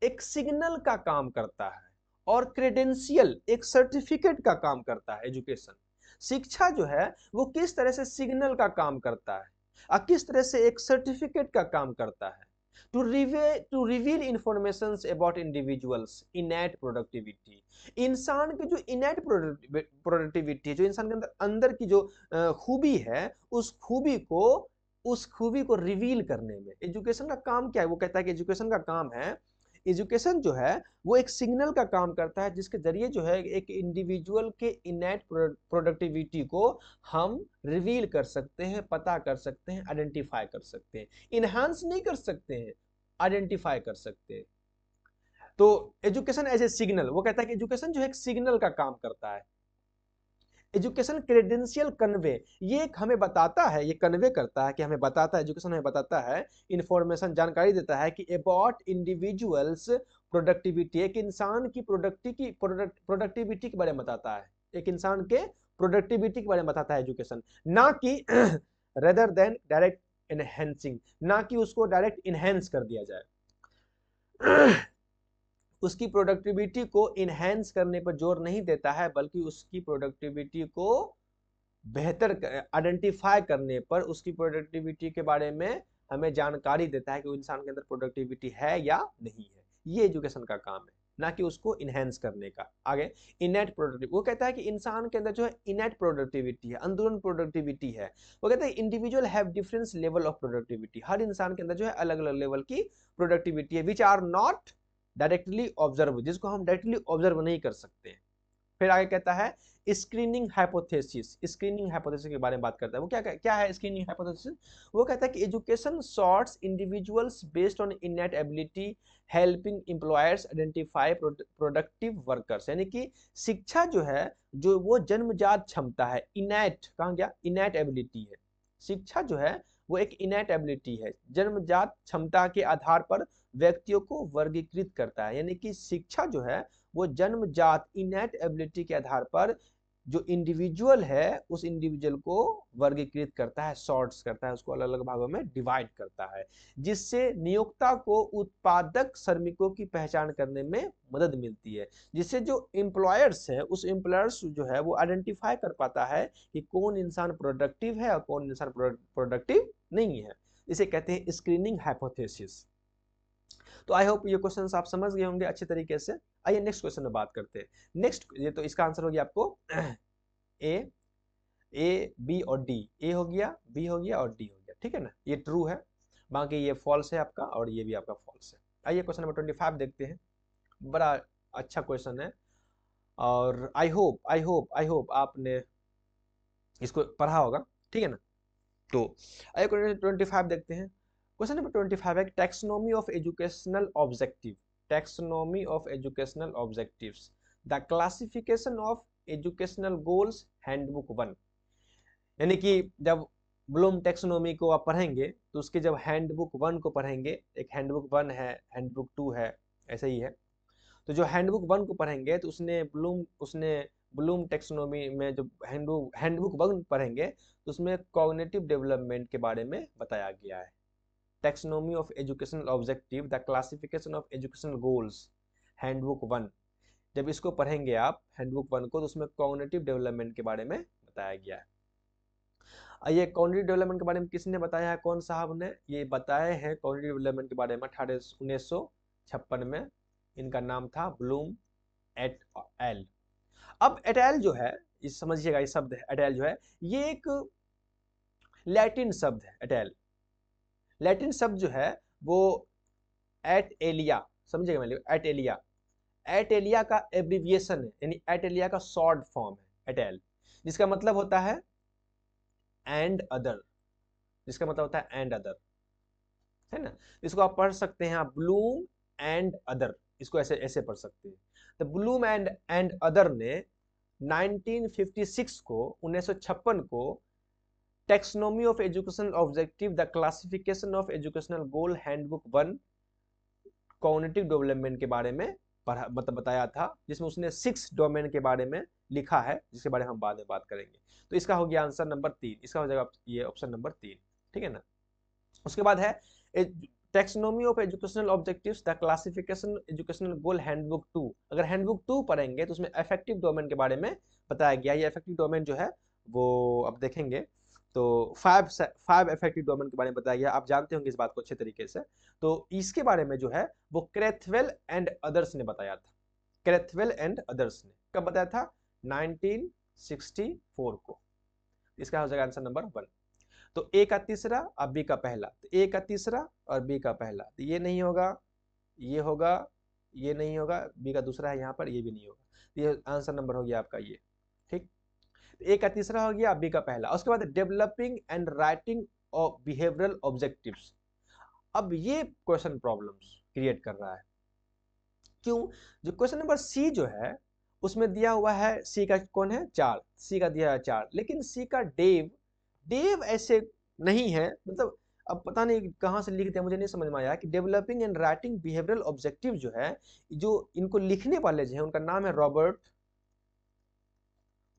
एक सिग्नल का काम करता है और क्रेडेंशियल एक सर्टिफिकेट का काम करता है। एजुकेशन शिक्षा जो है वो किस तरह से सिग्नल का काम करता है और किस तरह से एक सर्टिफिकेट का काम करता है to reveal information about individuals innate productivity. इंसान की जो इनेट प्रोडक्टिविटी, जो इंसान के अंदर अंदर की जो खूबी है, उस खूबी को रिवील करने में एजुकेशन का काम क्या है। वो कहता है कि एजुकेशन का काम है, एजुकेशन जो है वो एक सिग्नल का काम करता है जिसके जरिए जो है एक इंडिविजुअल के इनेट प्रोडक्टिविटी को हम रिवील कर सकते हैं, पता कर सकते हैं, आइडेंटिफाई कर सकते हैं। इनहांस नहीं कर सकते हैं, आइडेंटिफाई कर सकते हैं। तो एजुकेशन एज ए सिग्नल, वो कहता है कि एजुकेशन जो है एक सिग्नल का काम करता है। एजुकेशन क्रेडेंशियल कन्वे, ये हमें बताता है, ये कन्वे करता है कि हमें बताता है, एजुकेशन हमें बताता है, इंफॉर्मेशन जानकारी देता है कि अबाउट इंडिविजुअल्स प्रोडक्टिविटी, एक इंसान की प्रोडक्टिविटी के बारे में बताता है, एक इंसान के प्रोडक्टिविटी के बारे में बताता है एजुकेशन, ना कि रेदर देन डायरेक्ट एनहेंसिंग, ना कि उसको डायरेक्ट इनहेंस कर दिया जाए। उसकी प्रोडक्टिविटी को इनहेंस करने पर जोर नहीं देता है, बल्कि उसकी प्रोडक्टिविटी को बेहतर आइडेंटिफाई करने पर उसकी प्रोडक्टिविटी के बारे में हमें जानकारी देता है कि इंसान के अंदर प्रोडक्टिविटी है या नहीं है। ये एजुकेशन का काम है, ना कि उसको इनहेंस करने का। आगे इनेट प्रोडक्टिविटी, वो कहता है कि इंसान के अंदर जो है इनेट प्रोडक्टिविटी है, अंदरूनी प्रोडक्टिविटी है। वो कहता है individual have different level of productivity, हर इंसान के अंदर जो है अलग अलग लेवल की प्रोडक्टिविटी है, which are not directly observe, जिसको हम डायरेक्टली ऑब्जर्व नहीं कर सकते हैं। फिर आगे कहता है स्क्रीनिंग हाइपोथेसिस, स्क्रीनिंग हाइपोथेसिस के बारे में बात करता है। वो क्या है स्क्रीनिंग हाइपोथेसिस? वो कहता है कि education sorts individuals based on innate ability helping employers identify productive workers, यानी कि शिक्षा जो है, जो वो जन्मजात क्षमता है, इनेट कहाँ गया, इनेट एबिलिटी है। शिक्षा जो है वो एक इनेट एबिलिटी है, जन्मजात क्षमता के आधार पर व्यक्तियों को वर्गीकृत करता है। यानी कि शिक्षा जो है वो जन्मजात इनेट एबिलिटी के आधार पर जो इंडिविजुअल है उस इंडिविजुअल को वर्गीकृत करता है, सॉर्ट्स करता है, उसको अलग अलग भागों में डिवाइड करता है, जिससे नियोक्ता को उत्पादक श्रमिकों की पहचान करने में मदद मिलती है, जिससे जो एम्प्लॉयर्स है उस एम्प्लॉयर्स जो है वो आइडेंटिफाई कर पाता है कि कौन इंसान प्रोडक्टिव है और कौन इंसान प्रोडक्टिव नहीं है। इसे कहते हैं स्क्रीनिंग हाइपोथेसिस। तो आई होप ये क्वेश्चन आप समझ गए होंगे अच्छे तरीके से। आइए नेक्स्ट क्वेश्चन में बात करते हैं। नेक्स्ट, ये तो इसका आंसर हो गया आपको ए बी और डी, ए हो गया, बी हो गया और डी हो गया, ठीक है ना, ये ट्रू है, बाकी ये फॉल्स है आपका और ये भी आपका फॉल्स है। आइए क्वेश्चन नंबर 25 देखते हैं। बड़ा अच्छा क्वेश्चन है और आई होप आपने इसको पढ़ा होगा, ठीक है ना। तो आइए क्वेश्चन 25 देखते हैं। क्वेश्चन नंबर 25 है taxonomy of educational objective, taxonomy of educational objectives, the classification of educational goals, handbook 1। यानी कि जब ब्लूम टैक्सोनॉमी को आप पढ़ेंगे तो उसके जब हैंडबुक 1 को पढ़ेंगे, एक हैंडबुक 1 है, हैंडबुक 2 है, ऐसे ही है। तो जो हैंडबुक 1 को पढ़ेंगे तो उसने ब्लूम टैक्सोनॉमी में जब हैंडबुक 1 पढ़ेंगे तो उसमें कॉग्निटिव डेवलपमेंट के बारे में बताया गया है। Taxonomy of educational objective, the classification of educational goals, handbook 1, जब इसको पढ़ेंगे आप हैंडबुक 1 को तो उसमें कॉग्निटिव डेवलपमेंट के बारे में बताया गया है। ये कॉग्निटिव डेवलपमेंट के बारे में किसने बताया है, कौन साहब ने ये बताए हैं कॉग्निटिव डेवलपमेंट के बारे में 1956 में। इनका नाम था ब्लूम एट एल। अब एटाइल जो है, इस समझिएगा, ये शब्द है एटाइल जो है, ये एक लैटिन शब्द है। एटाइल लैटिन शब्द जो है वो एट एलिया, समझिएगा, मैं एट एलिया, एट एलिया का एब्रिविएशन है, यानी एट एलिया का शॉर्ट फॉर्म है एटाइल, जिसका मतलब होता है एंड अदर, जिसका मतलब होता है एंड अदर, है ना। इसको आप पढ़ सकते हैं, आप ब्लूम एंड अदर, इसको ऐसे ऐसे पढ़ सकते हैं। तो ब्लूम एंड अदर ने 1956 को 1956 को taxonomy of educational objective, the classification of educational goal, handbook 1 cognitive development के बारे में पढ़ा, मतलब बताया था, जिसमें उसने 6 डोमेन के बारे में लिखा है, जिसके बारे में हम बाद में बात करेंगे। तो इसका हो गया आंसर नंबर 3, इसका हो जाएगा ये ऑप्शन नंबर 3, ठीक है ना। उसके बाद है taxonomy of educational objectives, the classification educational goal, handbook 2। अगर हैंडबुक 2 पढ़ेंगे तो उसमें अफेक्टिव डोमेन के बारे में बताया गया। ये अफेक्टिव डोमेन जो है वो अब देखेंगे, तो 5 अफेक्टिव डोमेन के बारे में बताया गया। आप जानते होंगे इस बात को अच्छे तरीके से। तो इसके बारे में जो है वो क्रेथवेल एंड अदर्स ने बताया था। क्रेथवेल एंड अदर्स ने कब बताया था? 1964 को। इसका हो जाएगा आंसर नंबर 1। तो ए का तीसरा और बी का पहला, तो ए का तीसरा और बी का पहला, तो ये नहीं होगा, ये होगा, ये नहीं होगा, बी का दूसरा है यहाँ पर, ये भी नहीं होगा, तो ये आंसर नंबर हो गया आपका ये, ठीक। तो ए का तीसरा हो गया, बी का पहला। उसके बाद developing and writing of behavioural objectives. अब ये क्वेश्चन प्रॉब्लम्स क्रिएट कर रहा है। क्यों? जो क्वेश्चन नंबर सी जो है उसमें दिया हुआ है, सी का कौन है? 4, सी का दिया है 4, लेकिन सी का डेव ऐसे नहीं है, मतलब अब पता नहीं कहाँ से लिख दिया, मुझे नहीं समझ में आया कि developing and writing behavioural objective जो है, जो इनको लिखने वाले जो है उनका नाम है रॉबर्ट,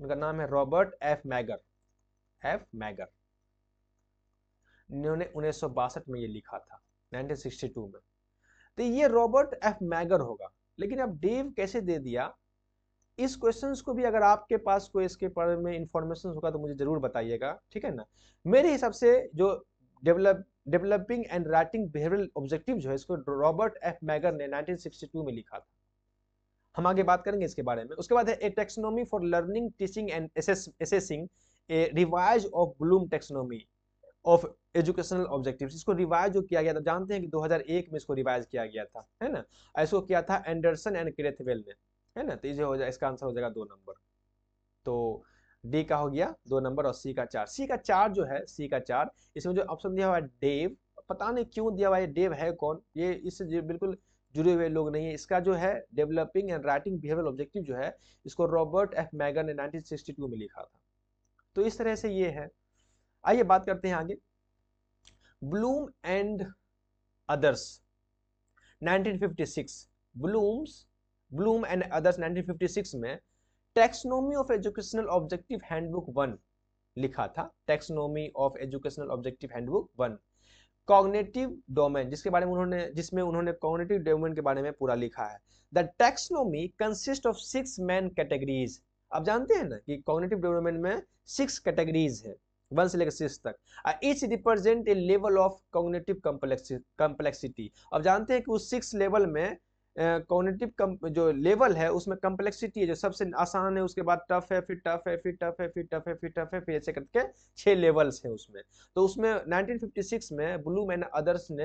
उनका नाम है Robert F megger, F megger. इन्होंने 1962 में ये लिखा था, 1962 में। तो ये रॉबर्ट एफ मैगर होगा, लेकिन अब डेव कैसे दे दिया? इस क्वेश्चंस को भी अगर आपके पास कोई इसके बारे में इंफॉर्मेशन होगा तो मुझे जरूर बताइएगा, ठीक है ना। मेरे हिसाब से जो developing and writing behavioural objective जो है, इसको रॉबर्ट एफ मैगर ने 1962 में लिखा था। हम आगे बात करेंगे इसके बारे में। उसके बाद है a taxonomy for learning, teaching and assessing, a revise of Bloom taxonomy of educational objectives. इसको रिवाइज जो किया गया था, जानते हैं कि 2001 में इसको रिवाइज किया गया था, है ना। इसको किया था एंडरसन एंड क्रेथवेल ने, है ना। तो ये हो जाए, इसका आंसर हो जाएगा 2 नंबर। तो डी का हो गया 2 नंबर और सी का 4। सी का 4 जो है, सी का 4, इसमें जो ऑप्शन दिया हुआ है डेव, पता नहीं क्यों दिया हुआ है, डेव है कौन? ये इससे बिल्कुल जुड़े हुए लोग नहीं है। इसका जो है developing and writing behavioural objective जो है, इसको रॉबर्ट एफ मैगर ने 1962 में लिखा था। तो इस तरह से ये है। आइए बात करते हैं आगे। Bloom and others 1956, Bloom and others 1956 में taxonomy of educational objective handbook 1 लिखा था। Taxonomy of educational objective handbook 1, cognitive domain, जिसमें उन्होंने कॉग्निटिव डोमेन के बारे में पूरा लिखा है। The taxonomy consist of 6 main categories. आप जानते हैं ना कि कॉग्निटिव डोमेन में 6 कैटेगरीज है, 1 से लेकर 6 तक। Each represent a level of cognitive complexity. अब जानते हैं कि उस 6 लेवल में कॉग्निटिव जो लेवल है उसमें कम्प्लेक्सिटी है, जो सबसे आसान है, उसके बाद टफ है, फिर टफ है, फिर टफ है, फिर टफ है, फिर टफ है, फिर ऐसे करके 6 लेवल्स हैं उसमें। तो उसमें 1956 में ब्लूम एंड अदर्स ने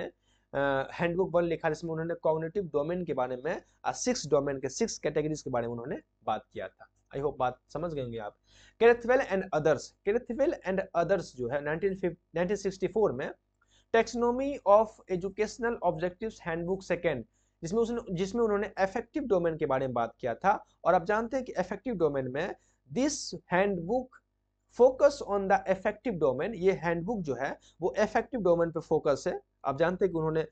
हैंडबुक 1 लिखा, जिसमें उन्होंने कॉग्निटिव डोमेन के बारे में 6 डोमेन के 6 कैटेगरीज के बारे में उन्होंने बात किया था। आई होप बात समझ गए होंगे आप। क्रेथवेल एंड अदर्स जो है 1964 में taxonomy of educational objectives handbook 2, जिसमें उन्होंने अफेक्टिव डोमेन के बारे में बात किया था। और आप जानते हैं कि अफेक्टिव डोमेन में this handbook focus on the affective domain, ये हैंडबुक जो है वो अफेक्टिव डोमेन पे फोकस है। आप जानते हैं कि उन्होंने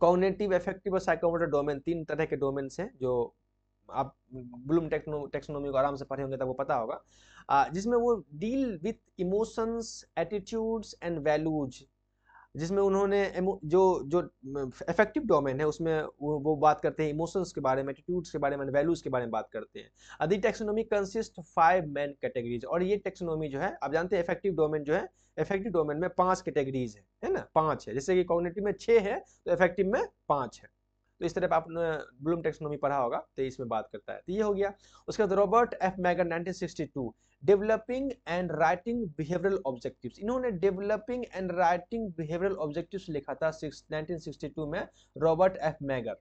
कॉग्निटिव, अफेक्टिव और साइकोमोटर डोमेन, 3 तरह के डोमेन्स हैं, जो आप ब्लूम टेक्सोनॉमी को आराम से पढ़े होंगे तब वो पता होगा, जिसमें वो deal with emotions, attitudes and values, जिसमें उन्होंने जो जो इफेक्टिव डोमेन है उसमें वो बात करते हैं इमोशंस के बारे में, एटीट्यूड्स के बारे में, वैल्यूज के बारे में बात करते हैं। दी टेक्सोनॉमी कंसिस्ट 5 मेन कैटेगरीज। और ये टेक्सोनॉमी जो है, आप जानते हैं इफेक्टिव डोमेन जो है, इफेक्टिव डोमेन में 5 कैटेगरीज है ना, 5 है। जैसे कि कॉग्निटिव में 6 है तो इफेक्टिव में 5 है। तो इस तरह पे आपने ब्लूम टेक्सोनोमी पढ़ा होगा, तो इसमें बात करता है। तो ये हो गया। उसके बाद Robert F Mager 1962 developing and writing behavioural objectives, इन्होंने developing and writing behavioural objectives लिखा था 1962 में, Robert F Mager.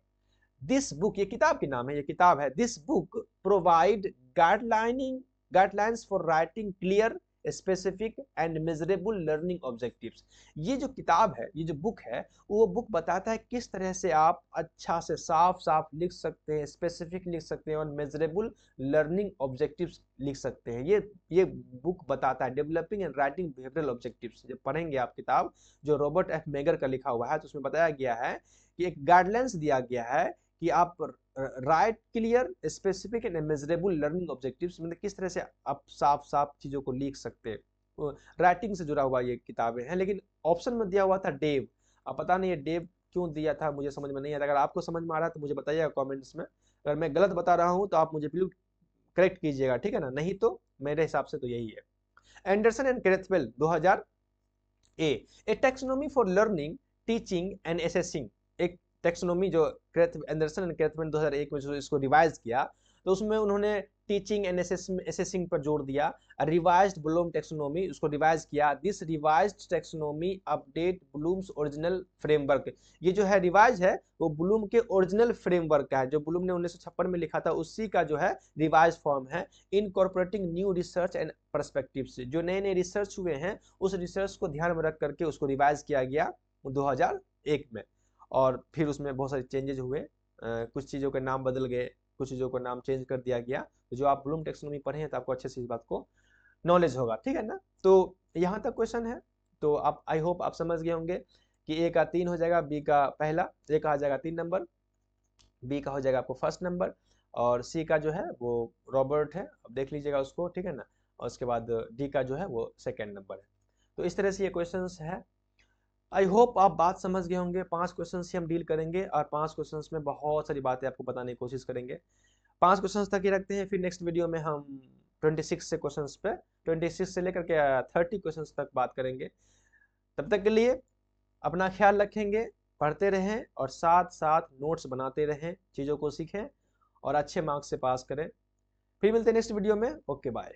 This book, ये किताब के नाम है, ये किताब है, this book provide guidelines for writing clear specific and measurable learning objectives. ये जो किताब है, ये जो बुक है, वो बुक बताता है किस तरह से आप अच्छा से साफ साफ लिख सकते हैं, स्पेसिफिक लिख सकते हैं और मेजरेबल लर्निंग ऑब्जेक्टिव्स लिख सकते हैं। ये बुक बताता है developing and writing behavioural objectives. जब पढ़ेंगे आप किताब जो रॉबर्ट एफ मैगर का लिखा हुआ है, तो उसमें बताया गया है कि एक गाइडलाइंस दिया गया है कि आप right clear specific and measurable learning objectives, मतलब किस तरह से आप साफ साफ चीजों को लिख सकते हैं। राइटिंग से जुड़ा हुआ ये किताबें हैं। लेकिन ऑप्शन में दिया हुआ था डेव। अब पता नहीं ये डेव क्यों दिया था, मुझे समझ में नहीं आता। अगर आपको समझ में आ रहा है तो मुझे बताइएगा कमेंट्स में। अगर मैं गलत बता रहा हूं तो आप मुझे प्लीज करेक्ट कीजिएगा, ठीक है ना। नहीं तो मेरे हिसाब से तो यही है। Anderson and Krathwohl 2000 a taxonomy for learning teaching and assessing. एक टैक्सोनॉमी जो एंडरसन एंड क्रेथवेल 2001 में जो इसको रिवाइज किया, तो उसमें उन्होंने टीचिंग एंड असेसिंग पर जोर दिया। रिवाइज्ड ब्लूम टैक्सोनॉमी, उसको रिवाइज किया। This revised taxonomy update Bloom's original framework. ये जो है रिवाइज है वो ब्लूम के ओरिजिनल फ्रेमवर्क का है, जो ब्लूम ने 1956 में लिखा था, उसी का जो है रिवाइज फॉर्म है। Incorporating new research and perspectives, जो नए नए रिसर्च हुए हैं उस रिसर्च को ध्यान में रख करके उसको रिवाइज किया गया 2001 में। और फिर उसमें बहुत सारे चेंजेज हुए, कुछ चीज़ों के नाम बदल गए, कुछ चीज़ों को नाम चेंज कर दिया गया। तो जो आप ब्लूम टैक्सोनॉमी पढ़े हैं तो आपको अच्छे से इस बात को नॉलेज होगा, ठीक है ना। तो यहाँ तक क्वेश्चन है। तो आप आई होप आप समझ गए होंगे कि ए का 3 हो जाएगा, बी का पहला, ए का आ जाएगा 3 नंबर, बी का हो जाएगा आपको फर्स्ट नंबर, और सी का जो है वो रॉबर्ट है, अब देख लीजिएगा उसको, ठीक है ना। और उसके बाद डी का जो है वो सेकेंड नंबर है। तो इस तरह से ये क्वेश्चन है। आई होप आप बात समझ गए होंगे। 5 क्वेश्चन से हम डील करेंगे और 5 क्वेश्चन में बहुत सारी बातें आपको बताने की कोशिश करेंगे। 5 क्वेश्चन तक ही रखते हैं, फिर नेक्स्ट वीडियो में हम 26 से क्वेश्चन पे 26 से लेकर के 30 क्वेश्चन तक बात करेंगे। तब तक के लिए अपना ख्याल रखेंगे, पढ़ते रहें और साथ साथ नोट्स बनाते रहें, चीज़ों को सीखें और अच्छे मार्क्स से पास करें। फिर मिलते हैं नेक्स्ट वीडियो में। Okay bye.